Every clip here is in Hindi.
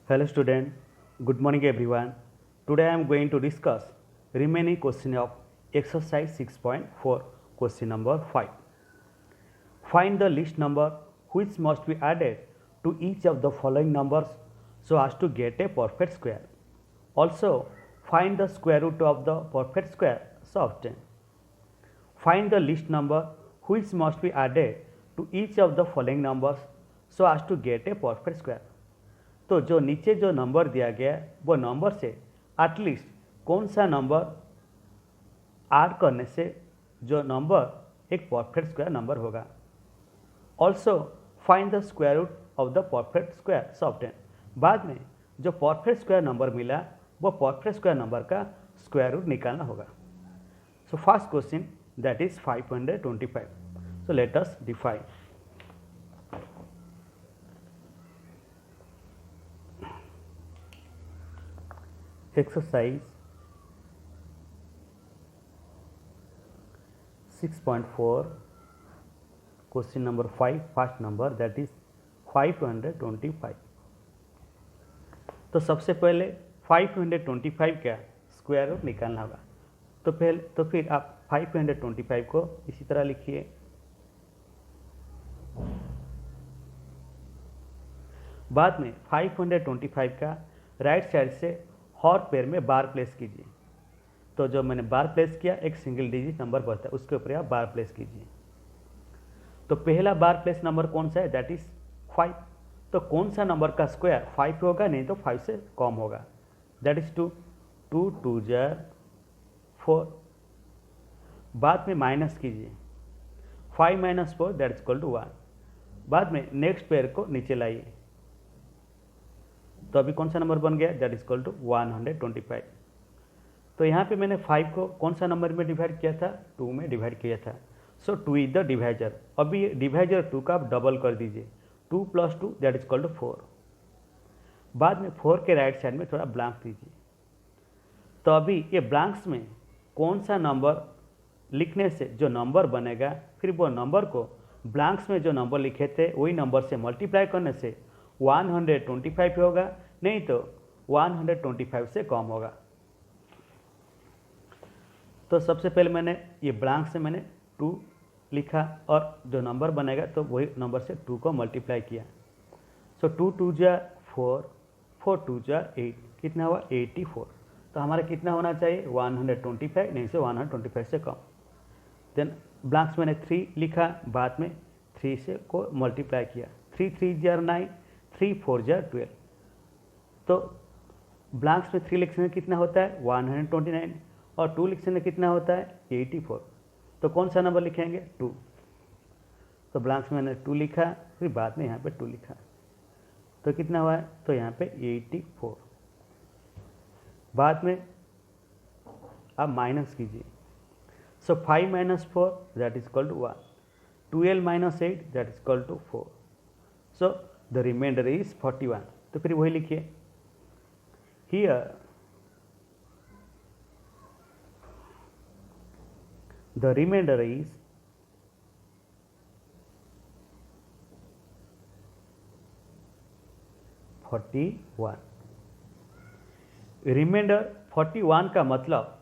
Hello student, good morning everyone. Today I am going to discuss remaining question of exercise 6.4 question number 5. Find the least number which must be added to each of the following numbers so as to get a perfect square. Also find the square root of the perfect square so obtain. Find the least number which must be added to each of the following numbers so as to get a perfect square. तो जो नीचे जो नंबर दिया गया है वो नंबर से एटलीस्ट कौन सा नंबर ऐड करने से जो नंबर एक परफेक्ट स्क्वायर नंबर होगा. Also find the square root of the perfect square obtain. बाद में जो परफेक्ट स्क्वायर नंबर मिला वो परफेक्ट स्क्वायर नंबर का स्क्वायर रूट निकालना होगा. So first question that is 525. So let us define. Exercise 6.4 question number 5 first number that is 525. तो सबसे पहले 525 का स्क्वायर रूट निकालना होगा. तो फिर आप 525 को इसी तरह लिखिए. बाद में 525 का राइट साइड से हर पेयर में बार प्लेस कीजिए. तो जो मैंने बार प्लेस किया एक सिंगल डिजिट नंबर बढ़ता है उसके ऊपर आप बार प्लेस कीजिए. तो पहला बार प्लेस नंबर कौन सा है दैट इज 5. तो कौन सा नंबर का स्क्वायर 5 होगा नहीं तो 5 से कम होगा दैट इज 2. 2 2 4. बाद में माइनस कीजिए 5 minus 4 that is equal to 1. बाद में नेक्स्ट पेयर को नीचे लाइए. तो अभी कौन सा नंबर बन गया दैट इज इक्वल टू 125. तो यहाँ पे मैंने 5 को कौन सा नंबर में डिवाइड किया था 2 में डिवाइड किया था. सो 2 इज द डिवाइजर. अभी डिवाइजर 2 का आप डबल कर दीजिए 2 + 2 दैट इज इक्वल टू 4. बाद में 4 के राइट साइड में थोड़ा ब्लैंक दीजिए. तो अभी ये ब्लैंक्स में कौन सा नंबर लिखने से जो नंबर बनेगा फिर वो नंबर को ब्लैंक्स में जो नंबर लिखे थे वही नंबर से मल्टीप्लाई करने से 125 होगा नहीं तो 125 से कम होगा. तो सबसे पहले मैंने ये ब्लैंक से मैंने 2 लिखा और जो नंबर बनेगा तो वही नंबर से 2 को मल्टीप्लाई किया. सो 2 2 4 4 2 8 कितना हुआ 84. तो हमारा कितना होना चाहिए 125 नहीं से 125 से कम. देन ब्लैंक्स मैंने 3 लिखा बाद में 3 से को मल्टीप्लाई किया 3 3 9 3 4 12. तो ब्लैंक्स में 3 लिखने में कितना होता है 129 और 2 लिखने में कितना होता है 84. तो कौन सा नंबर लिखेंगे 2. तो ब्लैंक्स में मैंने 2 लिखा फिर बाद में यहाँ पे 2 लिखा तो कितना हुआ है तो यहाँ पे 84. बाद में आप माइनस कीजिए. So 5 minus 4 that is equal to 1. 12 minus 8 that is equal to 4. So the remainder is 41. तो फिर वही लिखिए here the remainder is 41. Remainder 41 का मतलब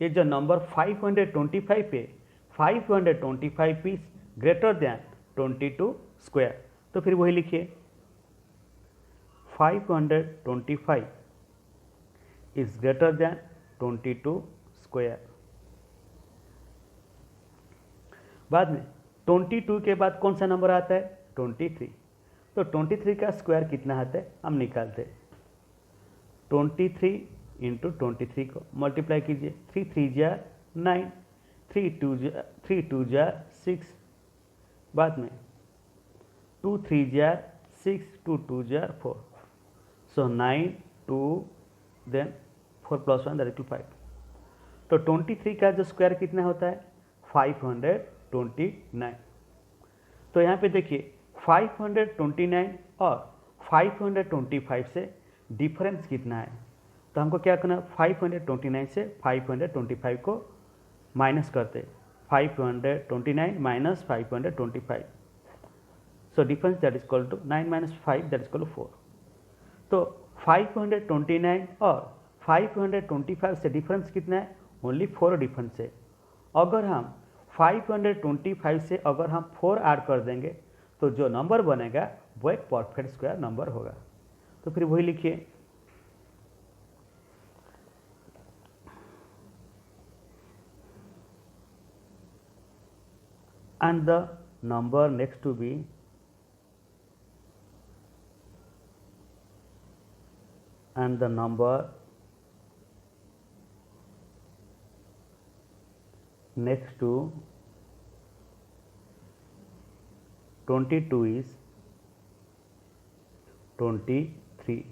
ये जो नंबर 525 पे 525 इज ग्रेटर दैन 22 स्क्वायर. तो फिर वही लिखिए 525 इज ग्रेटर दैन 22 स्क्वायर. बाद में 22 के बाद कौन सा नंबर आता है 23. तो 23 का स्क्वायर कितना आता है हम निकालते हैं. 23 इंटू 23 को मल्टीप्लाई कीजिए 3 3 9 3 2 6. बाद में 2 3 6 2 2 4. So 9 2 then 4 + 1 that is 5. तो 23 का जो स्क्वायर कितना होता है 529. तो यहाँ पे देखिए 529 और 525 से डिफरेंस कितना है. तो हमको क्या करना 529 से 525 को माइनस करते 529 minus 525. So difference that is equal to 9 minus 5 that is equal to 4. तो 529 और 525 से डिफरेंस कितना है? ओनली 4 डिफरेंस है। अगर हम 525 से अगर हम 4 ऐड कर देंगे तो जो नंबर बनेगा वो एक परफेक्ट स्क्वायर नंबर होगा। तो फिर वही लिखिए, and the number next to be and the number next to 22 is 23.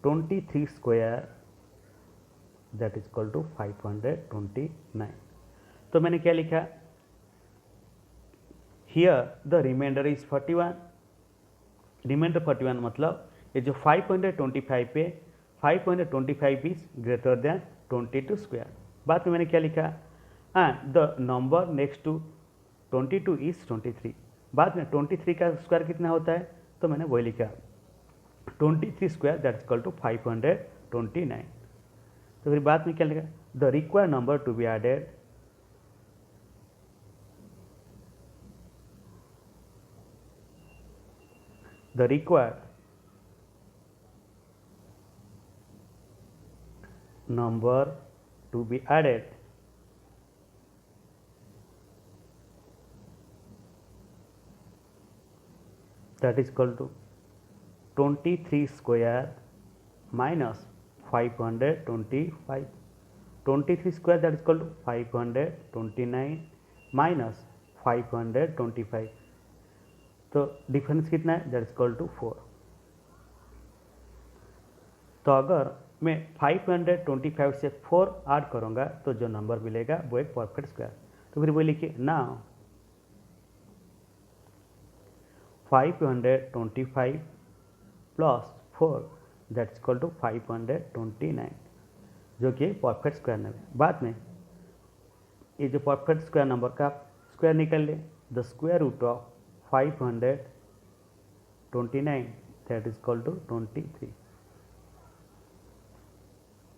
23 square that is equal to 529. तो मैंने क्या लिखा? Here the remainder is 41. Remainder 41 मतलब ये जो 525 पे 525 इज ग्रेटर देन 22 स्क्वायर। बाद में मैंने क्या लिखा? And the number next to 22 is 23। बाद में 23 का स्क्वायर कितना होता है? तो मैंने वही लिखा 23 square that is equal to 529। तो फिर बाद में क्या लिखा? The required number to be added the required number to be added that is equal to 23 square minus 525. 23 square that is equal to 529 minus 525. तो डिफरेंस कितना है? That is equal to 4। तो अगर मैं 525 से 4 ऐड करूँगा तो जो नंबर मिलेगा वो एक परफेक्ट स्क्वायर। तो फिर वो लिखिए ना 525 plus 4 that is equal to 529 जो कि परफेक्ट स्क्वायर नंबर। बाद में ये जो परफेक्ट स्क्वायर नंबर का स्क्वायर निकल ले, the square root of 529 that is equal to 23।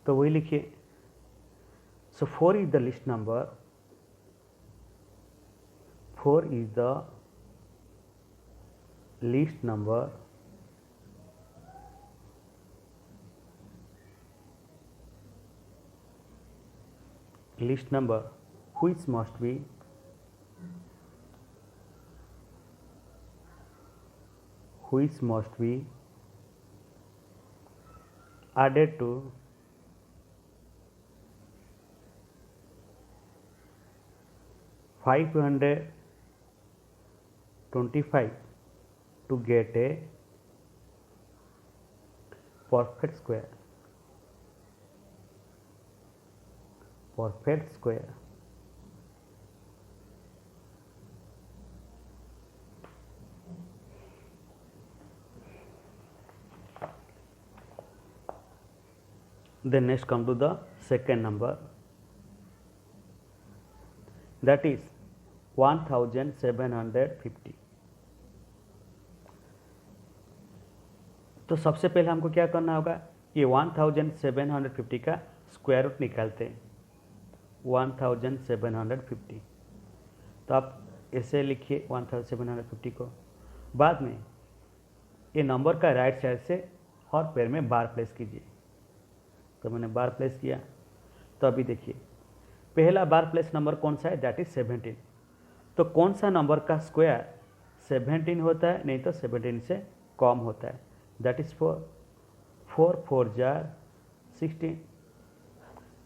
तो वही लिखिए। सो 4 is the least number, 4 is the least number which must be added to 525 to get a perfect square. Then next come to the second number, that is 1750। तो सबसे पहले हमको क्या करना होगा? ये 1750 का स्क्वायर रूट निकालते हैं। 1750 तो आप ऐसे लिखिए 1750 को। बाद में ये नंबर का राइट साइड से हर पेयर में बार प्लेस कीजिए। तो मैंने बार प्लेस किया। तो अभी देखिए पहला बार प्लेस नंबर कौन सा है? That is 17। तो कौन सा नंबर का स्क्वायर 17 होता है? नहीं तो 17 से कम होता है, दैट इज 4। 4 4 जार 16।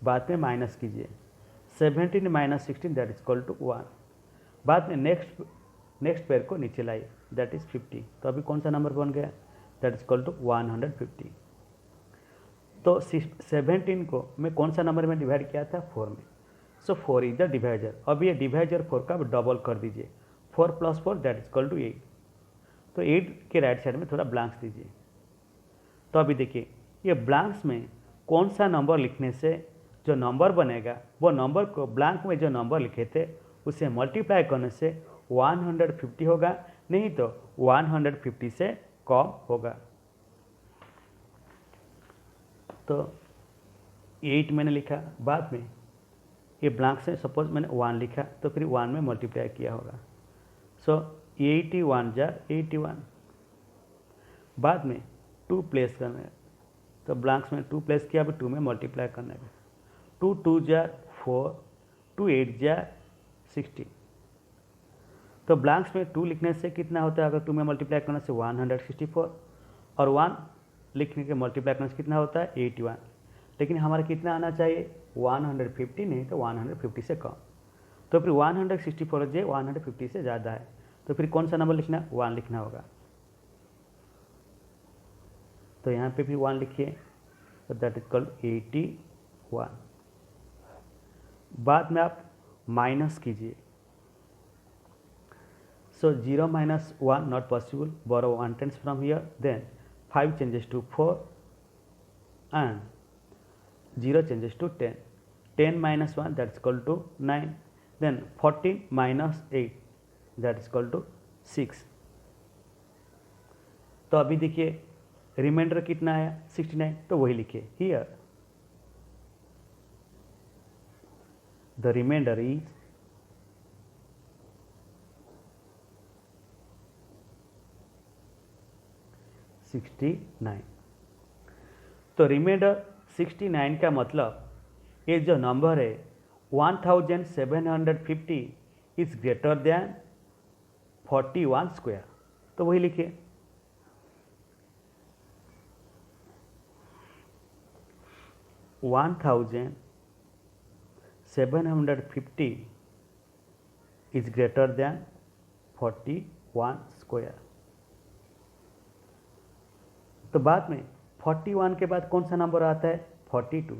बाद में माइनस कीजिए 17 minus 16 that is equal to 1। बाद में नेक्स्ट पेयर को नीचे लाइए दैट इज 50। तो अभी कौन सा नंबर बन गया? That is equal to 150। तो 17 को मैं कौन सा नंबर में डिवाइड किया था? 4 में। सो 4 इज द डिवाइजर। अब ये डिवाइजर 4 का डबल कर दीजिए, 4 + 4 दैट इज इक्वल टू 8। तो 8 के राइट साइड में थोड़ा ब्लैंक्स दीजिए। तो अभी देखिए ये ब्लैंक्स में कौन सा नंबर लिखने से जो नंबर बनेगा वो नंबर को ब्लैंक में जो नंबर लिखे थे उसे मल्टीप्लाई करने से 150 होगा, नहीं तो 150 से कम होगा। तो 8 मैंने लिखा, बाद में ये ब्लैंक से सपोज मैंने 1 लिखा तो फिर 1 में मल्टीप्लाई किया होगा। सो 81 जा 81, बाद में 2 प्लेस करना है तो ब्लैंक्स में 2 प्लेस किया, अभी 2 में मल्टीप्लाई करना है। 2 2 जा 4, 2 8 जा 16। तो ब्लैंक्स में 2 लिखने से कितना होता है, अगर 2 में मल्टीप्लाई करने से 164, और 1 लिखने के मल्टीप्लाई करने से कितना होता है 81। लेकिन हमारा कितना आना चाहिए 150, नहीं तो 150 से कम। तो फिर 164 जो 150 से ज़्यादा है, तो फिर कौन सा नंबर लिखना है 1 लिखना होगा। तो यहाँ पे भी 1 लिखिए, तो दैट इज कॉल्ड 81। बाद में आप माइनस कीजिए। सो 0 minus 1 not possible, borrow 1 tens from here, then 5 changes to 4 and 0 changes to 10. 10 minus 1 that is equal to 9, then 14 minus 8 that is equal to 6। तो अभी देखिए रिमाइंडर कितना आया 69, तो वही लिखिए हियर द रिमाइंडर इज 69। तो रिमाइंडर 69 का मतलब ये जो नंबर है 1750 इज ग्रेटर देन 41 स्क्वायर, तो वही लिखिए। $1750 is greater than 41 स्क्वायर। तो बाद में 41 के बाद कौन सा नंबर आता है 42।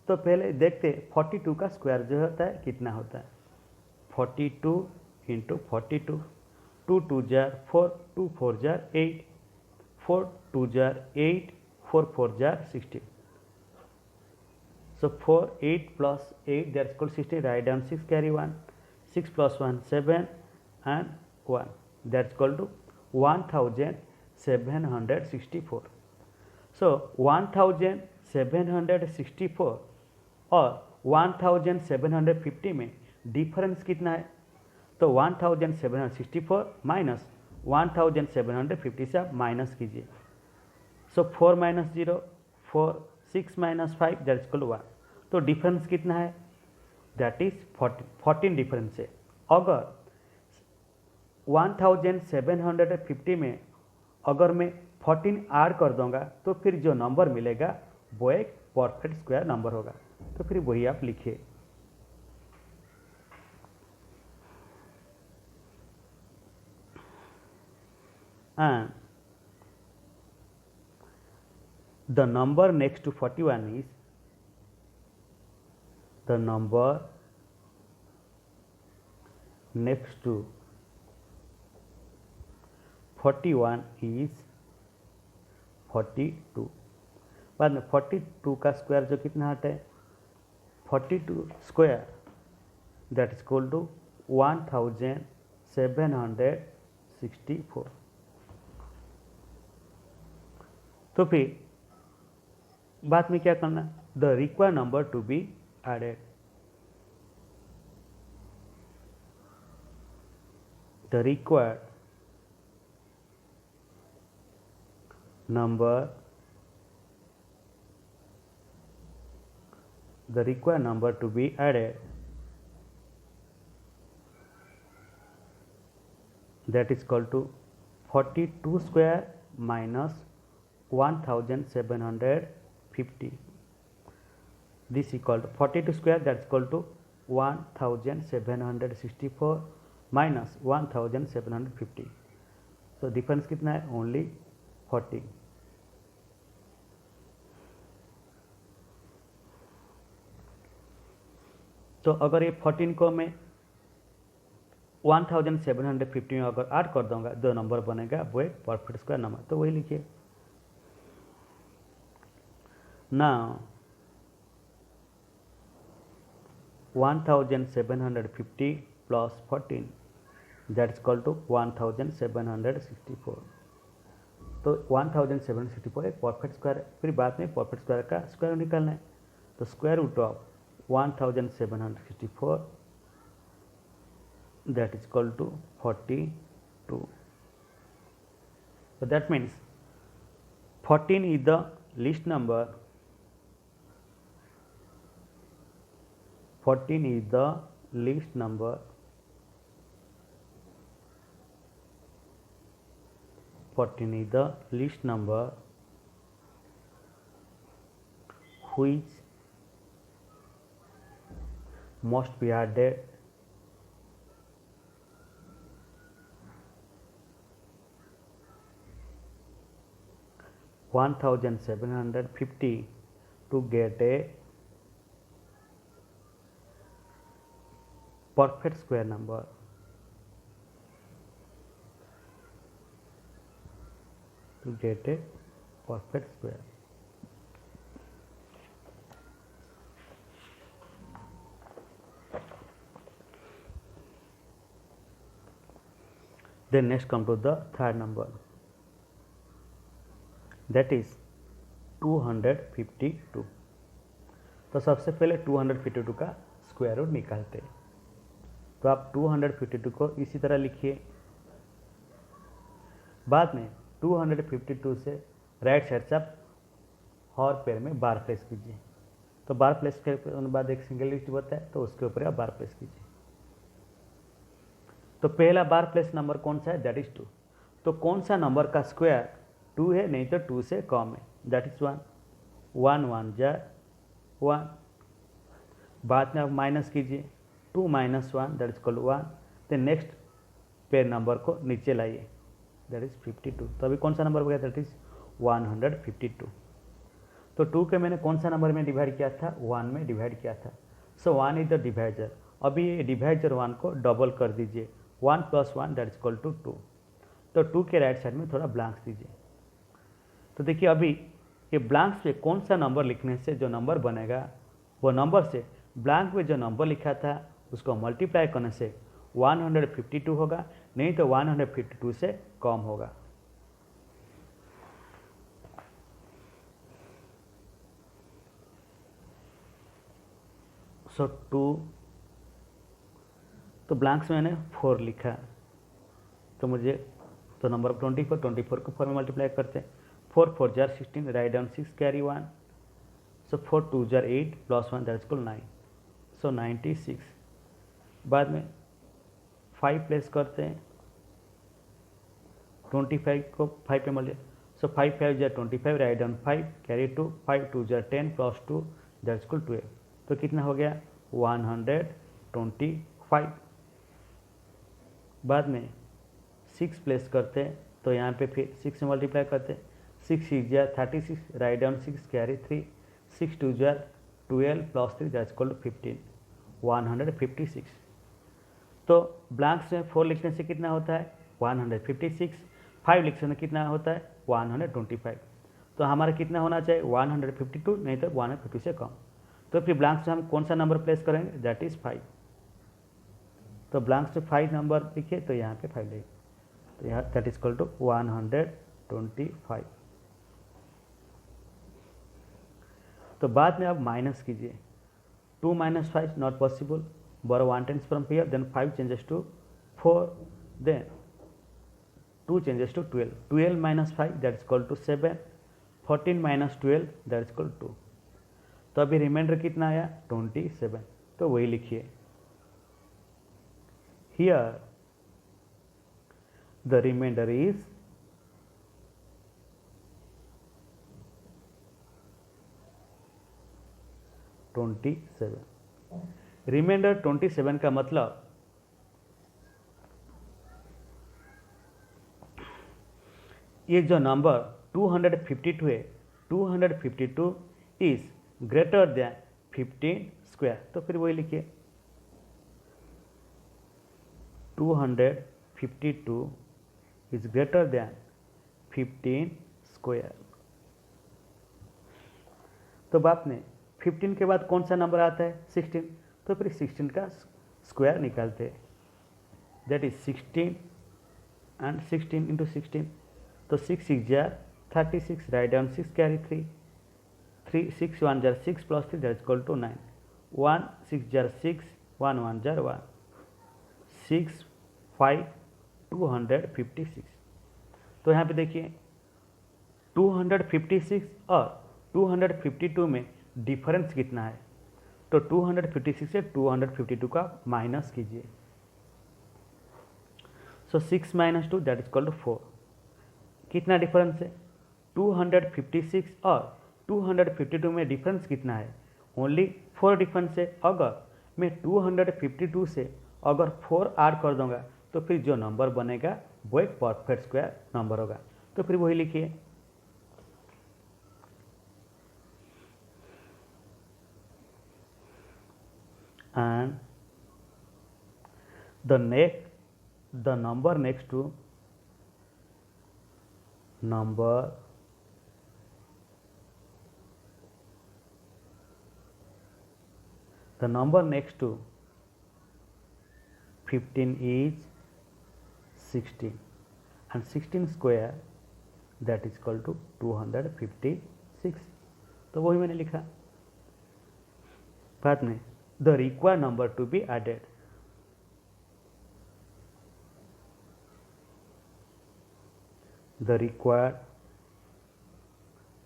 तो पहले देखते 42 का स्क्वायर जो होता है कितना होता है 42 into 42, 2 2 jar 4, 2 4 jar 8, 4 2 jar 8, 4 4 jar 16। So 4, 8 plus 8 that's equal to 16, write down 6 carry 1, 6 plus 1 7 and 1 that's equal to 1764। So 1764 और 1750 में डिफरेंस कितना है, तो 1764 माइनस 1750 से आप माइनस कीजिए। So 4 minus 0 4, 6 minus 5 that is equal to 1। तो डिफरेंस कितना है दैट इज 14 डिफरेंस है। अगर 1750 में अगर मैं 14 ऐड कर दूंगा तो फिर जो नंबर मिलेगा वो एक परफेक्ट स्क्वायर नंबर होगा। तो फिर वही आप लिखिए। And the number next to 41 is the number next to 41 is 42। बाद में 42 का स्क्वायर जो कितना आता है 42 square that is equal to 1764। तो फिर बाद में क्या करना the required number to be added. The required number to be added that is equal to 42 square minus 1750. This equal to 42 square that is equal to 1764 minus 1750. So difference कितना है only 40। तो अगर ये 14 को मैं 1750 में अगर ऐड कर दूंगा जो नंबर बनेगा वो एक परफेक्ट स्क्वायर नंबर, तो वही लिखिए। Now 1750 plus 14 that is equal to 1764। तो 1764 एक परफेक्ट स्क्वायर है। फिर बाद में परफेक्ट स्क्वायर का स्क्वायर निकालना है, तो square root of 1764 that is equal to 42. So that means 14 is the least number. 14 is the least number which must be added (1750) to get a perfect square number. To get a perfect square. Then next come to the third number, that is 252. तो सबसे पहले 252 का स्क्वायर रूट निकालते हैं। तो आप 252 को इसी तरह लिखिए। बाद में 252 से राइट साइड से आप हर पेयर में बार प्लेस कीजिए। तो बार प्लेस के बाद एक सिंगल डिजिट होता है, तो उसके ऊपर आप बार प्लेस कीजिए। तो पहला बार प्लेस नंबर कौन सा है? That is 2। तो कौन सा नंबर का स्क्वायर 2 है? नहीं तो 2 से कम है, दैट इज 1। 1 1 जा 1। बाद में आप माइनस कीजिए, 2 - 1 दैट इज इक्वल 1। तो नेक्स्ट पेयर नंबर को नीचे लाइए, दैट इज 52। तो अभी कौन सा नंबर हो गया? That is 152। तो 2 के मैंने कौन सा नंबर में डिवाइड किया था? 1 में डिवाइड किया था। सो 1 इज द डिवाइजर। अभी ये डिवाइजर 1 को डबल कर दीजिए, 1 + 1 दैट इज इक्वल टू 2। तो 2 के राइट साइड में थोड़ा ब्लैंक्स दीजिए। तो देखिए अभी ये ब्लैंक्स पे कौन सा नंबर लिखने से जो नंबर बनेगा, वो नंबर से ब्लैंक में जो नंबर लिखा था उसको मल्टीप्लाई करने से 152 होगा, नहीं तो 152 से कम होगा। सो 2, तो ब्लैंक्स में मैंने 4 लिखा, तो मुझे तो नंबर 24 को 4 में मल्टीप्लाई करते हैं। 4 4 jar 16, right down 6 carry 1। So 4 2 jar 8 + 1 that is equal 9। सो 96। बाद में 5 प्लेस करते हैं, 25 को 5 पे multiply. So 5 5 jar 25, write down 5 carry 2। 5 2 jar 10 + 2 that is equal 12। तो कितना हो गया? 125। बाद में 6 प्लेस करते हैं, तो यहाँ पे फिर 6 से मल्टीप्लाई करते हैं। 6 6 जार 36, राइट डाउन 6 कैरी 3। 6 2 जार 12 + 3 दैट इज इक्वल टू 15, 156। तो ब्लैंक्स में 4 लिखने से कितना होता है? 156। 5 लिखने से कितना होता है? 125। तो हमारा कितना होना चाहिए? 152, नहीं तो 150 से कम। तो फिर ब्लैंक्स में हम कौन सा नंबर प्लेस करेंगे? That is 5। तो ब्लैंक्स में 5 नंबर लिखिए, तो यहाँ पे 5 लिखिए, तो यहाँ दैट इज इक्वल टू 125। तो बाद में आप माइनस कीजिए, 2 - 5 not possible, borrow 1 tens from here, then 5 changes to 4, then 2 changes to 12, 12 - 5 that is equal to 7, 14 - 12 that is equal to 2। तो अभी रिमाइंडर कितना आया? 27। तो वही लिखिए, here the remainder is 27। Remainder 27 का मतलब ये जो नंबर 252 है, 252 इज ग्रेटर देन 15 स्क्वायर। तो फिर वही लिखिए, 252 इज ग्रेटर देन 15 स्क्वायर। तो बात में 15 के बाद कौन सा नंबर आता है? 16। तो फिर 16 का स्क्वायर निकालते हैं, दैट इज 16 एंड 16 × 16। तो तो 6 6 जार 36, राइट डाउन 6 कैरी 3, 3 6 1 जार 6 plus 3 that is equal to 9, 1 6 जार 6, 1 1 जार 1, 6 5 256। तो यहाँ पे देखिए 256 और 252 में डिफरेंस कितना है, तो 256 से 252 का माइनस कीजिए। So 6 minus 2 that is equal to 4। कितना डिफरेंस है, 256 और 252 में डिफरेंस कितना है, ओनली 4 डिफरेंस है। अगर मैं 252 से अगर 4 ऐड कर दूंगा तो फिर जो नंबर बनेगा वो एक परफेक्ट स्क्वायर नंबर होगा। तो फिर वही लिखिए, and the number next to number next to 15 is 16 and 16 square that is equal to 256। तो वही मैंने लिखा। बाद में the required number to be added, the required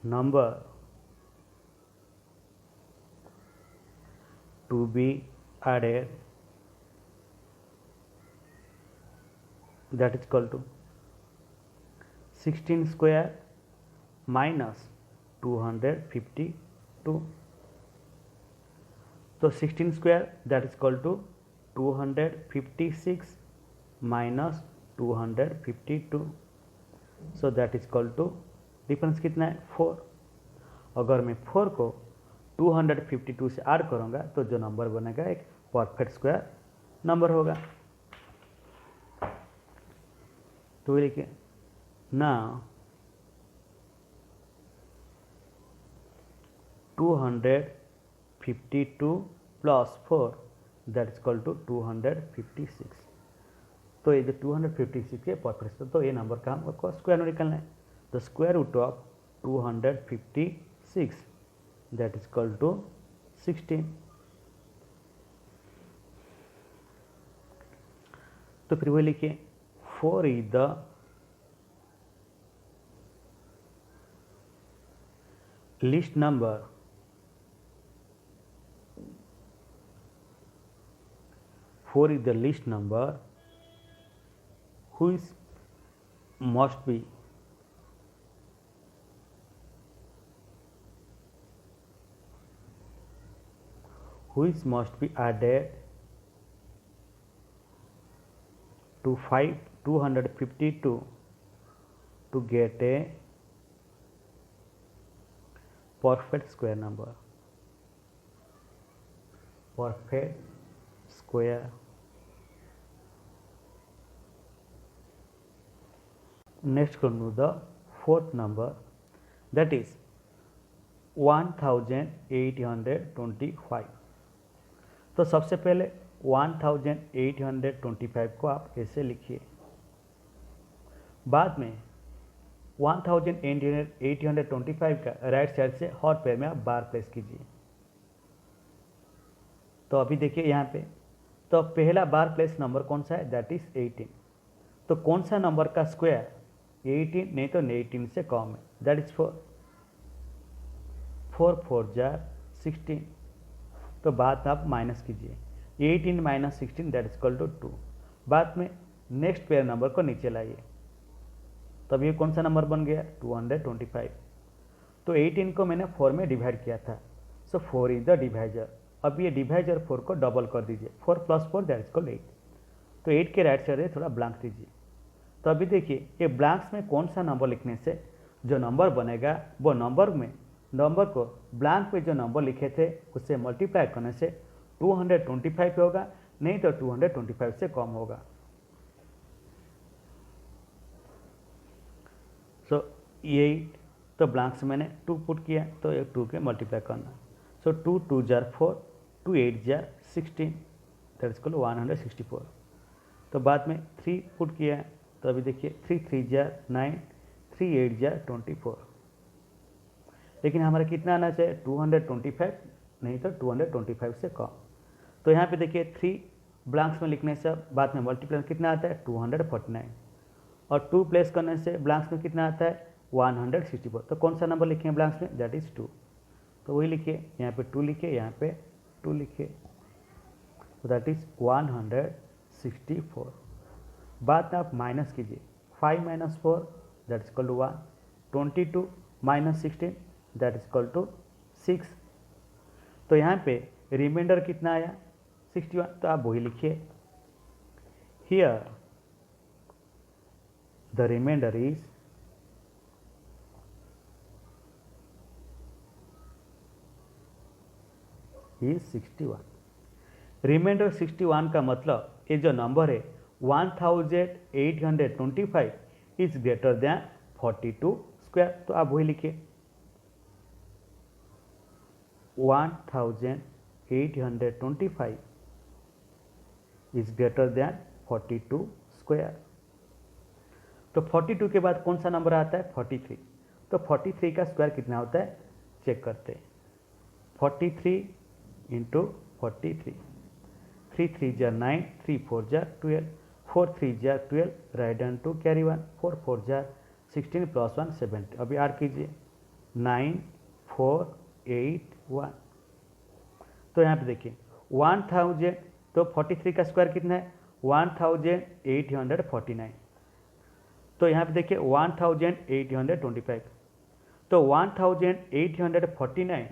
number to be added that is equal to 16 square minus 252। तो 16 square that is equal to 256 minus 252। So that is equal to difference कितना है 4। अगर मैं 4 को 252 से ऐड करूँगा तो जो नंबर बनेगा एक परफेक्ट स्क्वायर नंबर होगा। तो लिखिए ना 252 plus 4 that is equal to 256। तो ये जो 256 के परफेक्ट, तो ये नंबर का हमको स्क्वायर में निकालना है। तो square root of 256 that is equal to 16। तो फिर वही लिखिए 4 is the least number is the least number which must be added to 252 to get a perfect square number, perfect square। Next come to the fourth number, that is 1825। तो सबसे पहले 1825 को आप ऐसे लिखिए। बाद में 1825 का राइट साइड से हर पेयर में आप बार प्लेस कीजिए। तो अभी देखिए यहाँ पे, तो पहला बार प्लेस नंबर कौन सा है, दैट इज 18। तो कौन सा नंबर का स्क्वायर 18 नहीं तो 18 से कम है, दैट इज 4। 4 4 जार 16। तो बाद आप माइनस कीजिए, 18 minus 16 that is equal to 2। बाद में नेक्स्ट पेयर नंबर को नीचे लाइए, तब ये कौन सा नंबर बन गया 225। तो 18 को मैंने 4 में डिवाइड किया था, सो 4 इज द डिवाइजर। अब ये डिवाइजर 4 को डबल कर दीजिए, 4 प्लस 4 दैट इज इक्वल 8। तो 8 के राइट साइड थोड़ा ब्लैंक दीजिए। तो अभी देखिए ये ब्लैंक्स में कौन सा नंबर लिखने से जो नंबर बनेगा वो नंबर को ब्लैंक में जो नंबर लिखे थे उससे मल्टीप्लाई करने से 225 होगा, नहीं तो 225 से कम होगा। सो 8, तो ब्लैंक से मैंने 2 पुट किया, तो ये 2 के मल्टीप्लाई करना। सो 2 2 jar 4, 2 8 jar 16 that is equal 164। तो बाद में 3 पुट किया, तो अभी देखिए 3 3 जार 9, 3 8 जा 24, लेकिन हमारा कितना आना चाहिए 225, नहीं तो 225 से कम। तो यहाँ पे देखिए 3 ब्लैंक्स में लिखने से बाद में मल्टीप्लाई कितना आता है 249, और 2 प्लेस करने से ब्लैंक्स में कितना आता है 164। तो कौन सा नंबर लिखे हैं ब्लैंक्स में, दैट इज़ 2। तो वही लिखिए, यहाँ पे 2 लिखिए, यहाँ पे 2 लिखिए, तो दैट इज़ 164। बाद में आप माइनस कीजिए, 5 - 4 that is equal to 1, 22 - 16 that is equal to 6। तो यहाँ पे रिमाइंडर कितना आया 61, तो आप वही लिखिए, here the remainder is is 61। Remainder 61 का मतलब ये जो नंबर है 1825 इज ग्रेटर देन 42 स्क्वायर। तो आप वही लिखिए 1825 इज ग्रेटर देन 42 स्क्वायर। तो 42 के बाद कौन सा नंबर आता है 43। तो 43 का स्क्वायर कितना होता है चेक करते हैं, 43 इंटू 43, 3 3 जा 9, 3 4 जा 12, 4 3 जा 12, राइट हैंड टू कैरी 1, 4 4 जा 16 प्लस 1 70। अभी आर कीजिए 9 4 8 1। तो यहाँ पे देखिए 1000, तो 43 का स्क्वायर कितना है 1849। तो यहाँ पे देखिए 1825, तो 1849,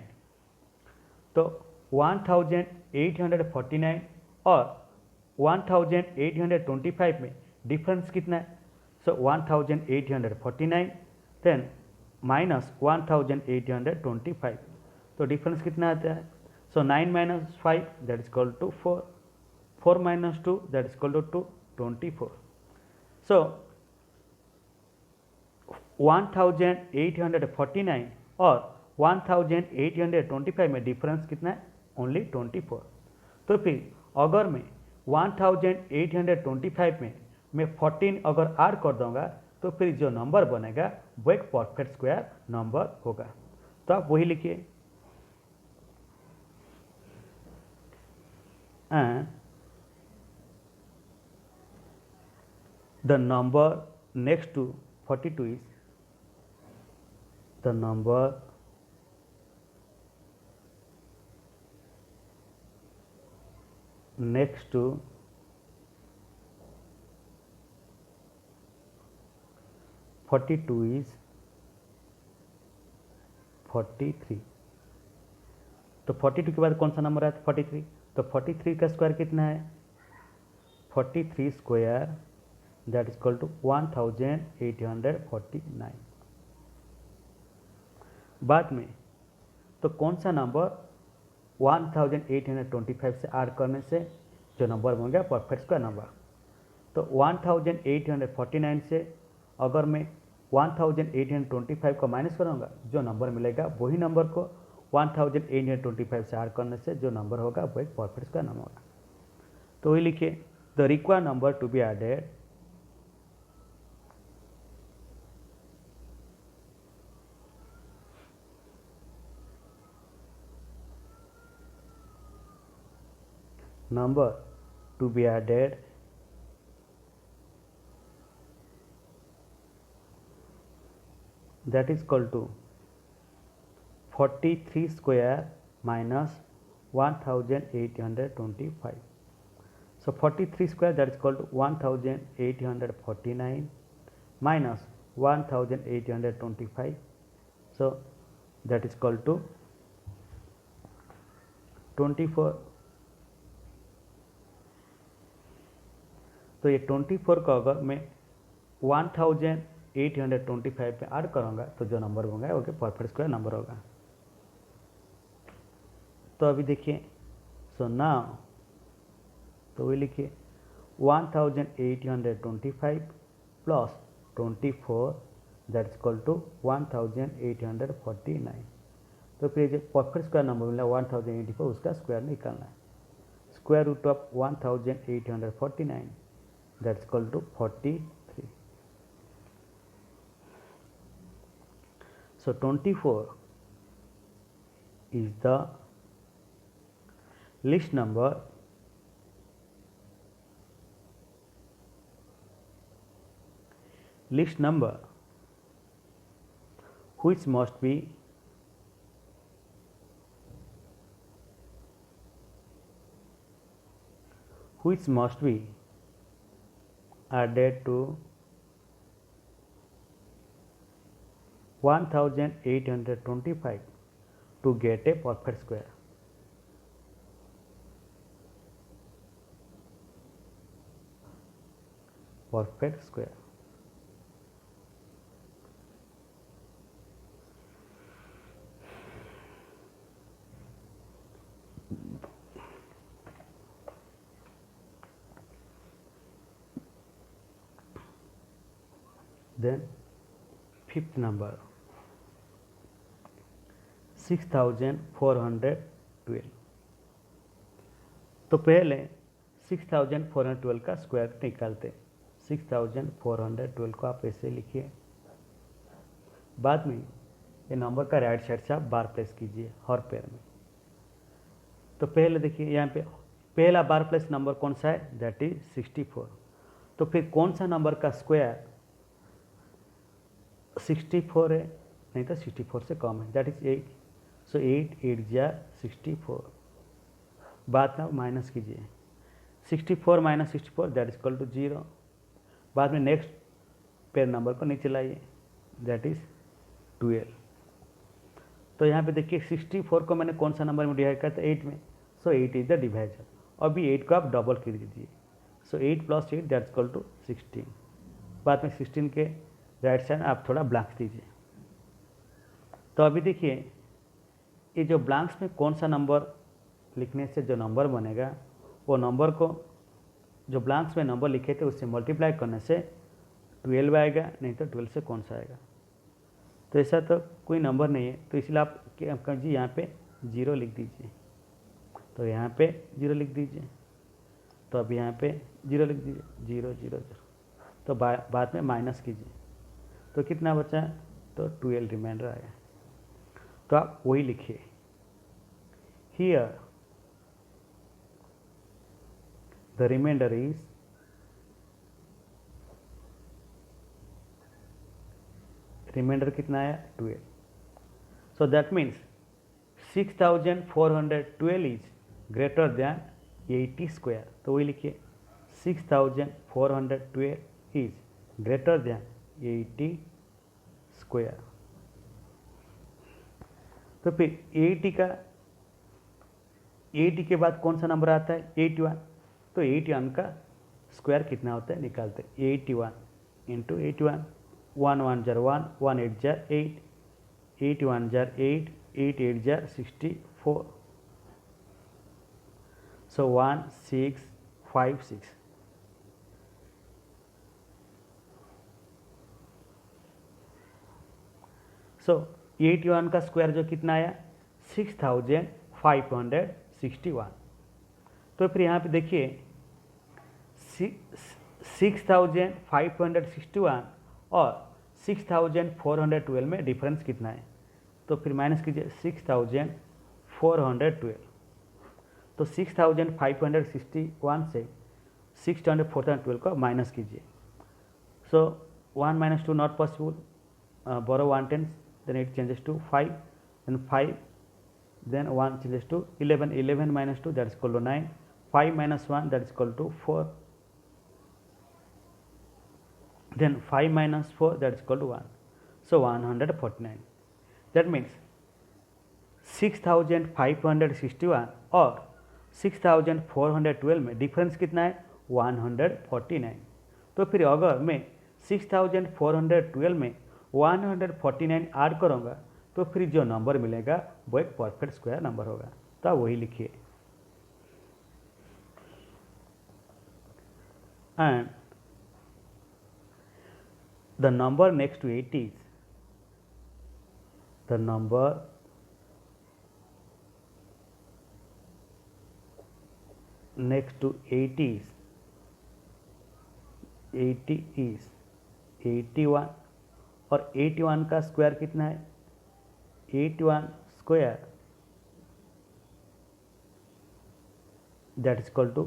तो 1849 और 1825 में डिफरेंस कितना है, सो 1849 देन माइनस 1825, तो डिफरेंस कितना आता है, so 9 - 5 that is equal to 4, 4 - 2 that is equal to 24। So 1849 और 1825 में डिफरेंस कितना है ओनली 24। तो फिर अगर मैं 1825 में मैं 14 अगर ऐड कर दूंगा तो फिर जो नंबर बनेगा वो एक परफेक्ट स्क्वायर नंबर होगा। तो आप वही लिखिए, and the number next to 42 is the number next to 42 is 43। तो 42 के बाद कौन सा नंबर आता है 43। तो 43 का स्क्वायर कितना है 43 square that is equal to 1849। बाद में तो कौन सा नंबर 1825 से ऐड करने से जो नंबर बन गया परफेक्ट स्क्वायर नंबर। तो 1849 से अगर मैं 1825 को माइनस करूँगा जो नंबर मिलेगा वही नंबर को 1825 से ऐड करने से जो नंबर होगा वो एक परफेक्ट स्क्वायर नंबर होगा। तो वही लिखिए the required number to be added number to be added that is equal to 43 square minus 1825. So 43 square that is equal to 1849 minus 1825. So that is equal to 24. तो ये 24 का अगर मैं 1825 पे ऐड करूँगा तो जो नंबर होगा वो परफेक्ट स्क्वायर नंबर होगा। तो अभी देखिए सो नाउ तो वही लिखिए 1825 plus 24 that is equal to 1849। तो फिर जो परफेक्ट स्क्वायर नंबर मिला 1084 उसका स्क्वायर निकालना है। Square root of 1849 that is equal to 43। So 24 is the least number which must be added to 1825 to get a perfect square. Then fifth number 6412। तो पहले 6412 का स्क्वायर निकालते। 6412 को आप ऐसे लिखिए। बाद में ये नंबर का राइट साइड से आप बार प्लेस कीजिए हर पेयर में। तो पहले देखिए यहाँ पे पहला बार प्लेस नंबर कौन सा है, दैट इज 64। तो फिर कौन सा नंबर का स्क्वायर 64 है, नहीं तो 64 से कम है, दैट इज 8। सो 8 8 जा 64। बाद में माइनस कीजिए। 64 minus 64 that is equal to 0। बाद में नेक्स्ट पेयर नंबर को नीचे लाइए, दैट इज 12। तो यहाँ पे देखिए 64 को मैंने कौन सा नंबर में डिवाइड किया था, 8 में। So 8 is the divisor. अभी 8 को आप डबल कर दीजिए। So 8 plus 8 that is equal to 16। बाद में 16 के राइट साइड आप थोड़ा ब्लैंक्स दीजिए। तो अभी देखिए ये जो ब्लैंक्स में कौन सा नंबर लिखने से जो नंबर बनेगा, वो नंबर को जो ब्लैंक्स में नंबर लिखे थे उससे मल्टीप्लाई करने से 12 आएगा, नहीं तो 12 से कौन सा आएगा। तो ऐसा तो कोई नंबर नहीं है, तो इसलिए आप जी यहाँ पे 0 लिख दीजिए। तो यहाँ पे 0 लिख दीजिए। तो अब यहाँ पे 0 लिख दीजिए, 0 0 0। तो बाद में माइनस कीजिए। तो कितना बचा है, तो 12 रिमाइंडर आया। तो आप वही लिखिए। Here the remainder is remainder कितना आया, 12। So that means 6412 is greater than 80 square. तो वही लिखिए 6412 इज ग्रेटर दैन 80 स्क्वायर। तो फिर 80 के बाद कौन सा नंबर आता है, 81। तो 81 का स्क्वायर कितना होता है निकालते। 81 इंटू 81, 1 1 जार 1, 1 8 जार 8, 8 1 जार 8, 8 8 जार 64। सो 1656। सो 81 का स्क्वायर जो कितना आया, 6561। तो फिर यहाँ पे देखिए 6561 और 6412 में डिफरेंस कितना है। तो फिर माइनस कीजिए 6412। तो 6561 से 6412 को माइनस कीजिए। सो 1 minus 2 not possible, borrow 1 tens, then it changes to 5, then 5, then 1 changes to 11, 11 minus 2 that is equal to 9, 5 minus 1 that is equal to 4, then 5 minus 4 that is equal to 1, so 149। that means 6561 और 6412 में डिफरेंस कितना है, 149। तो फिर अगर मैं 6412 में 149 ऐड करूँगा तो फिर जो नंबर मिलेगा वो एक परफेक्ट स्क्वायर नंबर होगा। तो आप वही लिखिए। And the number next to 80 is the number next to 80 is 81 और 81 का स्क्वायर कितना है, 81 square, that is equal to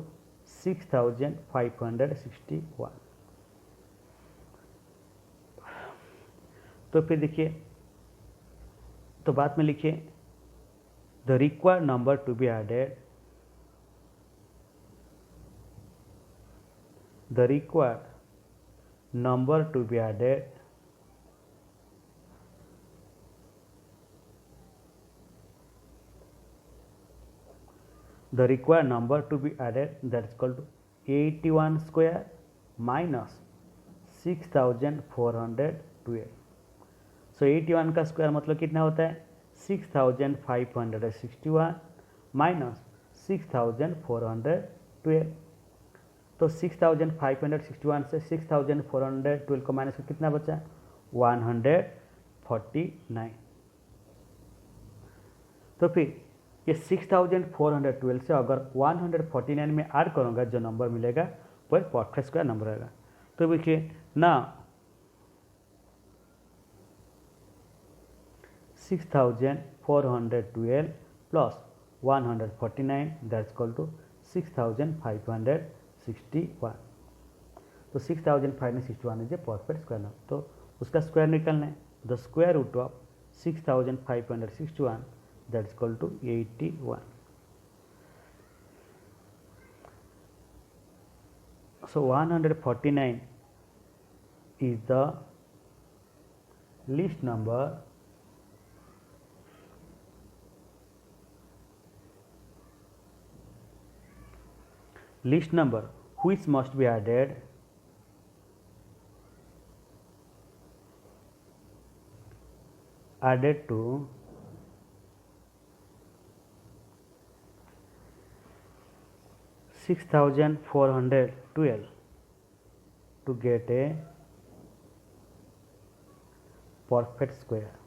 6561। तो फिर देखिए, तो बाद में लिखिए the required number to be added, the required number to be added that is equal to 81 square minus 6412। सो 81 का स्क्वायर मतलब कितना होता है 6561 माइनस 6412। तो 6561 से 6412 को माइनस कर कितना बचा 149। तो फिर ये 6412 से अगर 149 में ऐड करूँगा जो नंबर मिलेगा वो परफेक्ट स्क्वायर नंबर रहेगा। तो देखिए ना 6412 प्लस 149 दैट्स इक्वल टू 6561। तो 6561 is a perfect square number. तो उसका स्क्वायर निकालना है, the square root of 6561 that is equal to 81। So 149 is the least number which must be added to 6412 to get a perfect square।